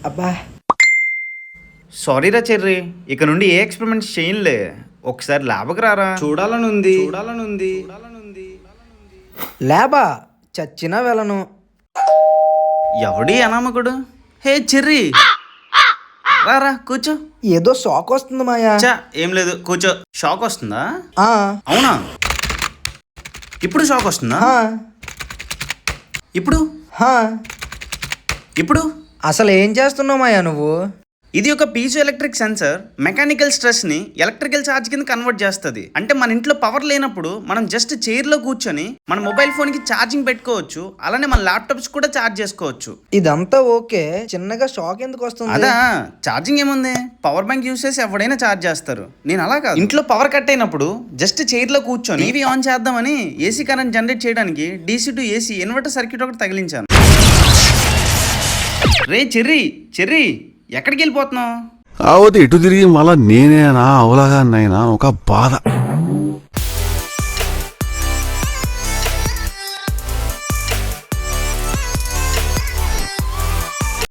అబ్బా సారీరా చెర్రీ, ఇక నుండి ఏ ఎక్స్పెరిమెంట్స్ చేయనులే. ఒకసారి ల్యాబ్కి రారా, చూడాలనుంది. లేబా చచ్చినా వెళ్ళను. ఎవడి అనామకుడు? హే చెర్రీ, రారా కూర్చో. ఏదో షాక్ వస్తుంది మాయా. చా ఏం లేదు, కూర్చో. షాక్ వస్తుందా? ఆ, అవునా? ఇప్పుడు షాక్ వస్తుందా? హా, ఇప్పుడు హా. ఇప్పుడు అసలు ఏం చేస్తున్నావు మాయా నువ్వు? ఇది ఒక piezo electric sensor mechanical stress ని ఎలక్ట్రికల్ ఛార్జ్ కింద కన్వర్ట్ చేస్తుంది. అంటే మన ఇంట్లో పవర్ లేనప్పుడు మనం జస్ట్ చైర్ లో కూర్చొని మన మొబైల్ ఫోన్ కి ఛార్జింగ్ పెట్టుకోవచ్చు. అలానే మన ల్యాప్టాప్స్ కూడా ఛార్జ్ చేసుకోవచ్చు. ఇదంతా ఓకే, చిన్నగా షాక్ ఎందుకు వస్తుంది? అదా, ఛార్జింగ్ ఏముంది, పవర్ బ్యాంక్ యూస్ చేసి ఎవడైనా ఛార్జ్ చేస్తారు. నేను అలా కాదు. ఇంట్లో పవర్ కట్ అయినప్పుడు జస్ట్ చైర్ లో కూర్చొని టీవీ ఆన్ చేద్దామని ఏసీ కరెంట్ జనరేట్ చేయడానికి DC to AC inverter circuit ఒకటి తగిలించాను. రే చెర్రీ ఎక్కడికి వెళ్ళిపోతున్నావు? కాకపోతే ఎటు తిరిగి మళ్ళా నేనేనా అవలాగా నైనా ఒక బాధ.